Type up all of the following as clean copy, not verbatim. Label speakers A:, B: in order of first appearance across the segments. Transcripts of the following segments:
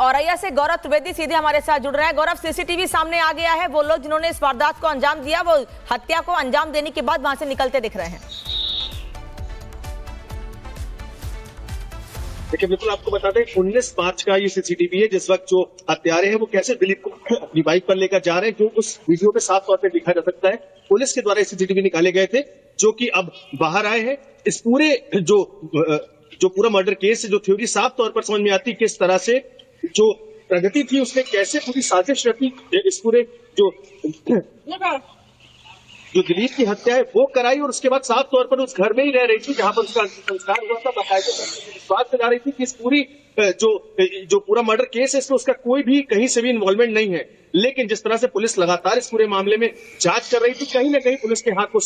A: औरैया से गौरव त्रिवेदी सीधे हमारे साथ जुड़ रहा है। गौरव, सीसीटीवी सामने आ गया है, वो लोग जिन्होंने इस वारदात को अंजाम दिया वो हत्या को अंजाम देने के बाद वहां से निकलते दिख रहे हैं।
B: देखिए, बिल्कुल आपको बता दें 19 मार्च का ये सीसीटीवी है, जिस वक्त जो हत्यारे हैं वो कैसे दिलीप को अपनी बाइक पर लेकर जा रहे हैं, जो उस वीडियो पे साफ तौर पे दिखा जा सकता है। पुलिस के द्वारा सीसीटीवी निकाले गए थे, जो कि अब बाहर आए हैं। इस पूरे जो पूरा मर्डर केस जो थ्योरी साफ तौर पर समझ में आती, किस तरह से जो प्रगति थी उसमें कैसे पूरी साजिश रखी, इस पूरे जो दिलीप की हत्या है वो कराई, और उसके बाद साफ तौर पर उस घर में ही रह रही थी जहां पर उसका संस्कार हुआ था। बाकायदे विश्वास से जा रही थी कि इस पूरी जो पूरा मर्डर केस है इसमें उसका कोई भी कहीं से भी इन्वॉल्वमेंट नहीं है। लेकिन जिस तरह से पुलिस लगातार इस पूरे मामले में जांच कर रही थी, कहीं ना कहीं पुलिस के हाथ को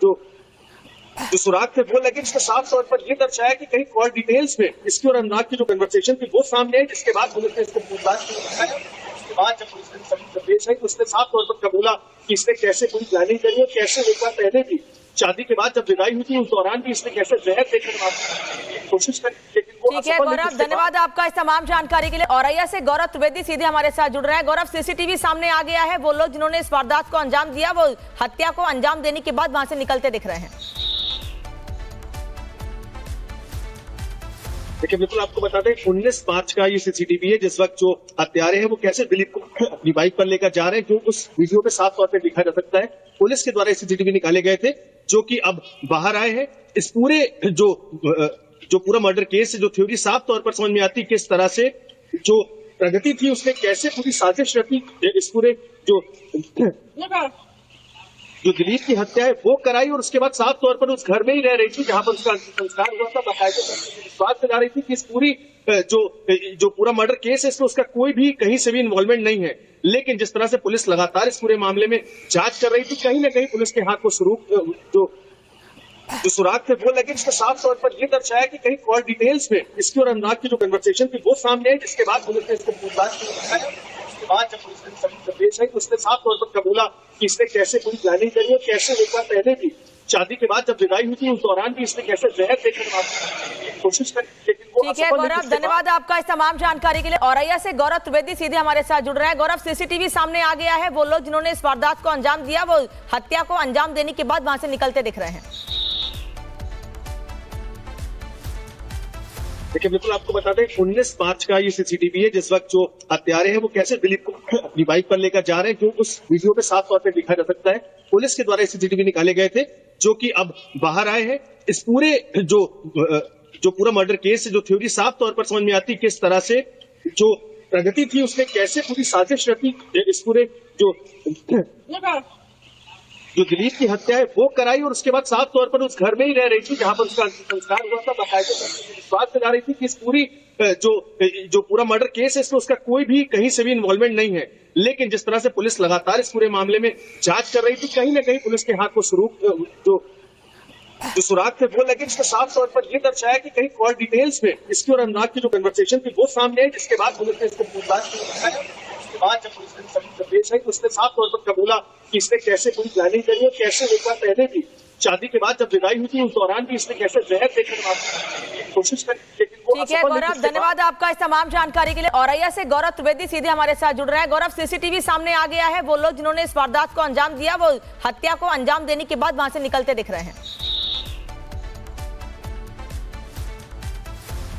B: जो सुराग थे वो लगे, जिसके साफ तौर पर यह दर्शाया कि कहीं कॉल डिटेल्स में इसकी और अनुराग की जो कन्वर्सेशन थी वो सामने आई, जिसके बाद पुलिस ने इसको पूछताछ की। बाद जब पुलिस ने सभी निर्देश है, उसने साफ तौर पर कबूला कि इसने कैसे पूरी प्लानिंग करी और कैसे एक बार पहले भी शादी के बाद जब विदाई हुई थी उस दौरान भी इसने कैसे जहर देकर कोशिश करी।
A: ठीक है गौरव, धन्यवाद आपका इस तमाम जानकारी के लिए। औरैया से गौरव त्रिवेदी सीधे हमारे साथ जुड़ रहा है। गौरव, सीसीटीवी सामने आ गया है, वो लोग जिन्होंने इस वारदात को अंजाम दिया वो हत्या को अंजाम देने के बाद वहां से निकलते दिख रहे हैं।
B: देखिए, बिल्कुल आपको बता दें 19 मार्च का ये सीसीटीवी है, जिस वक्त जो हत्यारे हैं वो कैसे दिलीप को अपनी बाइक पर लेकर जा रहे हैं, जो उस वीडियो पे साफ तौर पे दिखा जा सकता है। पुलिस के द्वारा सीसीटीवी निकाले गए थे, जो कि अब बाहर आए हैं। इस पूरे जो पूरा मर्डर केस जो थ्योरी साफ तौर पर समझ में आती, किस तरह से जो प्रगति थी उसमें कैसे पूरी साजिश रखी, इस पूरे जो दिलीप की हत्या है वो कराई, और उसके बाद साफ तौर पर उस घर में ही रह रही थी जहां पर उसका संस्कार हुआ था। बाकायदे विश्वास से जा रही थी कि इस पूरी जो पूरा मर्डर केस है इसमें उसका कोई भी कहीं से भी इन्वॉल्वमेंट नहीं है। लेकिन जिस तरह से पुलिस लगातार इस पूरे मामले में जांच कर रही थी, कहीं ना कहीं पुलिस के हाथ को जो सुराग थे वो लगे, जिसके साफ तौर पर यह दर्शाया कि कहीं कॉल डिटेल्स में इसकी और अनुराग की जो कन्वर्सेशन थी वो सामने आई, जिसके बाद पुलिस ने इसको पूछताछ की। बाद जब पुलिस ने सभी निर्देश है, उसने साफ तौर पर कबूला कि इसने कैसे पूरी प्लानिंग करी और कैसे एक बार पहले भी शादी के बाद जब विदाई हुई थी उस दौरान भी इसने कैसे जहर देकर कोशिश करी।
A: ठीक है गौरव, धन्यवाद आपका इस तमाम जानकारी के लिए। औरैया से गौरव त्रिवेदी सीधे हमारे साथ जुड़ रहा है। गौरव, सीसीटीवी सामने आ गया है, वो लोग जिन्होंने इस वारदात को अंजाम दिया वो हत्या को अंजाम देने के बाद वहां से निकलते दिख रहे हैं।
B: देखिए, बिल्कुल आपको बता दें 19 मार्च का ये सीसीटीवी है, जिस वक्त जो हत्यारे हैं वो कैसे दिलीप को अपनी बाइक पर लेकर जा रहे हैं, जो उस वीडियो पे साफ तौर पे दिखा जा सकता है। पुलिस के द्वारा सीसीटीवी निकाले गए थे, जो कि अब बाहर आए हैं। इस पूरे जो पूरा मर्डर केस जो थ्योरी साफ तौर पर समझ में आती, किस तरह से जो प्रगति थी उसमें कैसे पूरी साजिश रखी, इस पूरे जो दिलीप की हत्या है वो कराई, और उसके बाद साफ तौर पर उस घर में ही रह रही थी जहां पर उसका संस्कार हुआ था। बाकायदे विश्वास से जा रही थी कि इस पूरी जो पूरा मर्डर केस है इसमें उसका कोई भी कहीं से भी इन्वॉल्वमेंट नहीं है। लेकिन जिस तरह से पुलिस लगातार इस पूरे मामले में जांच कर रही थी, कहीं ना कहीं पुलिस के हाथ को जो सुराग थे वो लगे, जिसके साफ तौर पर यह दर्शाया कि कहीं कॉल डिटेल्स में इसकी और अनुराग की जो कन्वर्सेशन थी वो सामने आई, जिसके बाद पुलिस ने इसको पूछताछ की। बाद जब पुलिस ने सभी निर्देश है, उसने साफ तौर पर कबूला कि इसने कैसे पूरी प्लानिंग करी और कैसे एक बार पहले भी शादी के बाद जब विदाई हुई थी उस दौरान भी इसने कैसे जहर देकर कोशिश करी।
A: ठीक है गौरव, धन्यवाद आपका इस तमाम जानकारी के लिए। औरैया से गौरव त्रिवेदी सीधे हमारे साथ जुड़ रहा है। गौरव, सीसीटीवी सामने आ गया है, वो लोग जिन्होंने इस वारदात को अंजाम दिया वो हत्या को अंजाम देने के बाद वहां से निकलते दिख रहे हैं।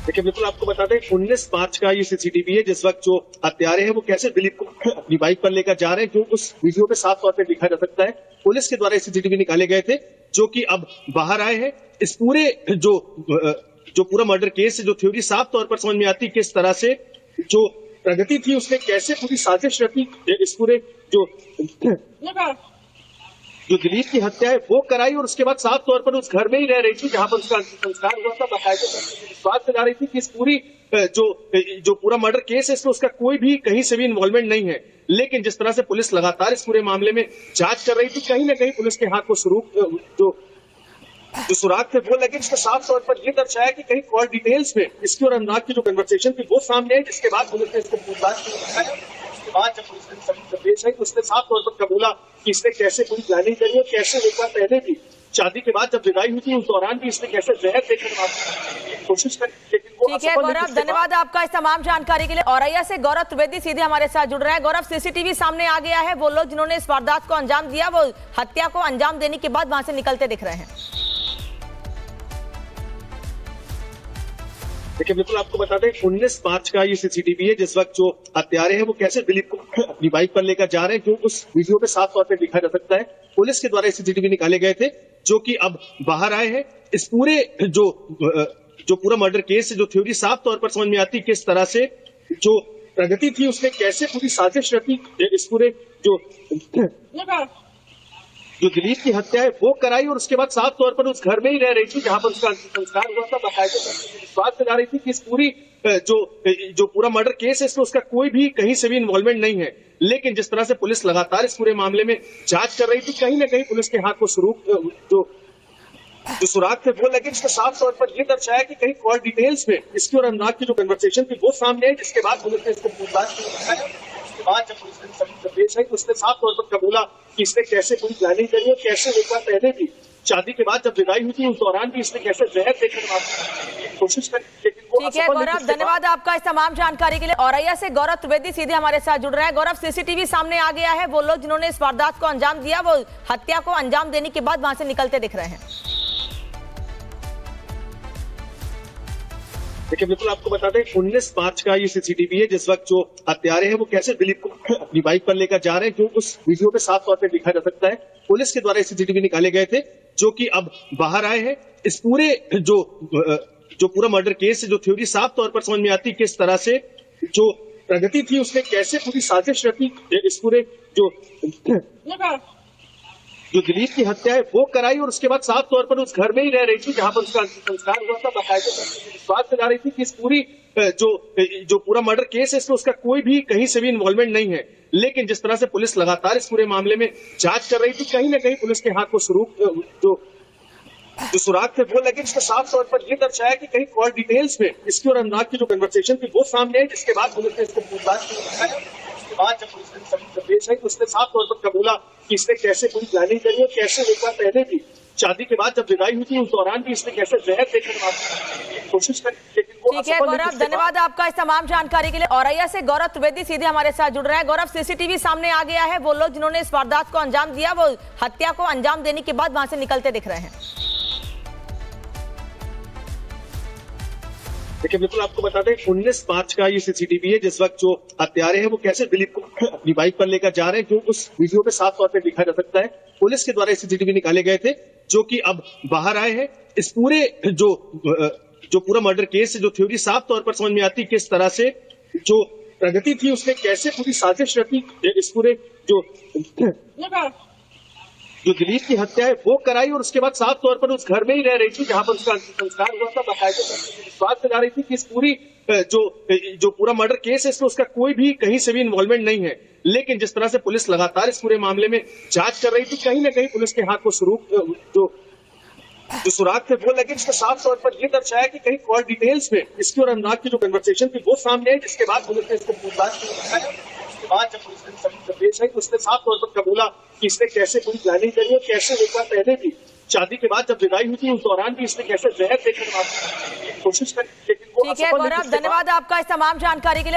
B: देखिए, बिल्कुल आपको बता दें 19 मार्च का ये सीसीटीवी है, जिस वक्त जो हत्यारे हैं वो कैसे दिलीप को अपनी बाइक पर लेकर जा रहे हैं, जो उस वीडियो पे साफ तौर पे दिखा जा सकता है। पुलिस के द्वारा सीसीटीवी निकाले गए थे, जो कि अब बाहर आए हैं। इस पूरे जो पूरा मर्डर केस जो थ्योरी साफ तौर पर समझ में आती, किस तरह से जो प्रगति थी उसमें कैसे पूरी साजिश रखी, इस पूरे जो दिलीप की हत्या है वो कराई, और उसके बाद साफ तौर पर उस घर में ही रह रही थी जहां पर उसका संस्कार हुआ था। बाकायदे विश्वास से जा रही थी कि इस पूरी जो पूरा मर्डर केस है इसमें उसका कोई भी कहीं से भी इन्वॉल्वमेंट नहीं है। लेकिन जिस तरह से पुलिस लगातार इस पूरे मामले में जांच कर रही थी, कहीं ना कहीं पुलिस के हाथ को जो सुराग थे वो लगे, जिसके साफ तौर पर यह दर्शाया कि कहीं कॉल डिटेल्स में इसकी और अनुराग की जो कन्वर्सेशन थी वो सामने आई, जिसके बाद पुलिस ने इसको पूछताछ की। उसके बाद जब पुलिस ने सभी निर्देश है, उसने साफ तौर पर कबूला कि इसने कैसे पूरी प्लानिंग करी और कैसे एक बार पहले भी शादी के बाद जब विदाई हुई थी उस दौरान भी इसने कैसे जहर देकर मारने की कोशिश करी, लेकिन वो
A: ठीक है
B: असफल हुई।
A: गौरव,
B: उसके बाद
A: धन्यवाद आपका इस तमाम जानकारी के लिए। औरैया से गौरव त्रिवेदी सीधे हमारे साथ जुड़ रहे हैं। गौरव, सीसीटीवी सामने आ गया है, वो लोग जिन्होंने इस वारदात को अंजाम दिया वो हत्या को अंजाम देने के बाद वहां से निकलते दिख रहे हैं।
B: देखिए, बिल्कुल आपको बता दें 19 मार्च का ये सीसीटीवी है, जिस वक्त जो हत्यारे हैं वो कैसे दिलीप को अपनी बाइक पर लेकर जा रहे हैं, जो उस वीडियो पे साफ तौर पे दिखा जा सकता है। पुलिस के द्वारा सीसीटीवी निकाले गए थे, जो कि अब बाहर आए हैं। इस पूरे जो पूरा मर्डर केस है, जो थ्योरी साफ तौर पर समझ में आती है, किस तरह से जो प्रगति थी उसने कैसे पूरी साजिश रची, इस पूरे जो दिलीप की हत्या है वो कराई, और उसके बाद साफ तौर पर उस घर में ही रह रही थी जहां पर उसका अंतिम संस्कार हुआ था। बाकायदे विश्वास से जा रही थी कि इस पूरी जो पूरा मर्डर केस है इसमें उसका कोई भी कहीं से भी इन्वॉल्वमेंट नहीं है। लेकिन जिस तरह से पुलिस लगातार इस पूरे मामले में जांच कर रही थी, कहीं ना कहीं पुलिस के हाथ को जो सुराग थे वो लगे, जिसका साफ तौर पर यह दर्शाया कि कहीं कॉल डिटेल्स में इसकी और अनुराग की जो कन्वर्सेशन थी वो सामने आई, जिसके बाद पुलिस ने इसको पूछताछ की। उसके बाद जब पुलिस ने सभी निर्देश है, उसने साफ तौर पर कबूला कि इसने कैसे पूरी प्लानिंग करी और कैसे एक बार पहले भी शादी के बाद जब विदाई हुई थी उस दौरान भी इसने कैसे जहर देकर मारने की कोशिश करी, लेकिन वो
A: ठीक है
B: असफल हुई।
A: गौरव,
B: उसके बाद
A: धन्यवाद आपका इस तमाम जानकारी के लिए। औरैया से गौरव त्रिवेदी सीधे हमारे साथ जुड़ रहे हैं। गौरव, सीसीटीवी सामने आ गया है, वो लोग जिन्होंने इस वारदात को अंजाम दिया वो हत्या को अंजाम देने के बाद वहां से निकलते दिख रहे हैं।
B: देखिए, बिल्कुल आपको बता दें 19 मार्च का ये सीसीटीवी है, जिस वक्त जो हत्यारे हैं वो कैसे दिलीप को अपनी बाइक पर लेकर जा रहे हैं, जो उस वीडियो पे साफ तौर पे दिखा जा सकता है। पुलिस के द्वारा सीसीटीवी निकाले गए थे, जो कि अब बाहर आए हैं। इस पूरे जो पूरा मर्डर केस है, जो थ्योरी साफ तौर पर समझ में आती है, किस तरह से जो प्रगति थी उसने कैसे पूरी साजिश रची, इस पूरे जो दिलीप की हत्या है वो कराई, और उसके बाद साफ तौर पर उस घर में ही रह रही थी जहां पर उसका अंतिम संस्कार हुआ था। बाकायदे विश्वास से जा रही थी कि इस पूरी जो पूरा मर्डर केस है इसमें उसका कोई भी कहीं से भी इन्वॉल्वमेंट नहीं है। लेकिन जिस तरह से पुलिस लगातार इस पूरे मामले में जांच कर रही थी, कहीं ना कहीं पुलिस के हाथ को जो सुराग थे वो लगे, जिसका साफ तौर पर यह दर्शाया कि कहीं कॉल डिटेल्स में इसकी और अनुराग की जो कन्वर्सेशन थी वो सामने आई, जिसके बाद पुलिस ने इसको पूछताछ की। उसके बाद जब पुलिस ने सभी निर्देश है, उसने साफ तौर पर कबूला कि इसने कैसे पूरी प्लानिंग करी और कैसे एक बार पहले भी शादी के बाद जब विदाई हुई थी उस दौरान भी इसने कैसे जहर देकर मारने की कोशिश करी, लेकिन वो
A: ठीक है
B: असफल हुई।
A: गौरव,
B: उसके बाद
A: धन्यवाद आपका इस तमाम जानकारी के लिए। औरैया से गौरव त्रिवेदी सीधे हमारे साथ जुड़ रहे हैं। गौरव, सीसीटीवी सामने आ गया है, वो लोग जिन्होंने इस वारदात को अंजाम दिया वो हत्या को अंजाम देने के बाद वहां से निकलते दिख रहे हैं।
B: देखिए, बिल्कुल आपको बता दें 19 मार्च का ये सीसीटीवी है, जिस वक्त जो हत्यारे हैं वो कैसे दिलीप को अपनी बाइक पर लेकर जा रहे हैं, जो उस वीडियो पे साफ तौर पे दिखा जा सकता है। पुलिस के द्वारा सीसीटीवी निकाले गए थे, जो कि अब बाहर आए हैं। इस पूरे जो पूरा मर्डर केस है, जो थ्योरी साफ तौर पर समझ में आती है, किस तरह से जो प्रगति थी उसने कैसे पूरी साजिश रची, इस पूरे जो दिलीप की हत्या है वो कराई, और उसके बाद साफ तौर पर उस घर में ही रह रही थी जहां पर उसका अंतिम संस्कार हुआ था। बाकायदे विश्वास से जा रही थी कि इस पूरी जो पूरा मर्डर केस है इसमें उसका कोई भी कहीं से भी इन्वॉल्वमेंट नहीं है। लेकिन जिस तरह से पुलिस लगातार इस पूरे मामले में जांच कर रही थी, कहीं ना कहीं पुलिस के हाथ को जो सुराग थे वो लगे, जिसका साफ तौर पर यह दर्शाया कि कहीं कॉल डिटेल्स में इसकी और अनुराग की जो कन्वर्सेशन थी वो सामने आई, जिसके बाद पुलिस ने इसको पूछताछ की। उसके बाद जब पुलिस ने सभी निर्देश है, उसने साफ तौर पर कबूला कि इसने कैसे पूरी प्लानिंग करी और कैसे एक बार पहले भी शादी के बाद जब विदाई हुई थी उस दौरान भी इसने कैसे जहर देकर मारने की कोशिश करी, लेकिन वो
A: ठीक है
B: असफल हुई।
A: गौरव,
B: उसके बाद
A: धन्यवाद आपका इस तमाम जानकारी के लिए।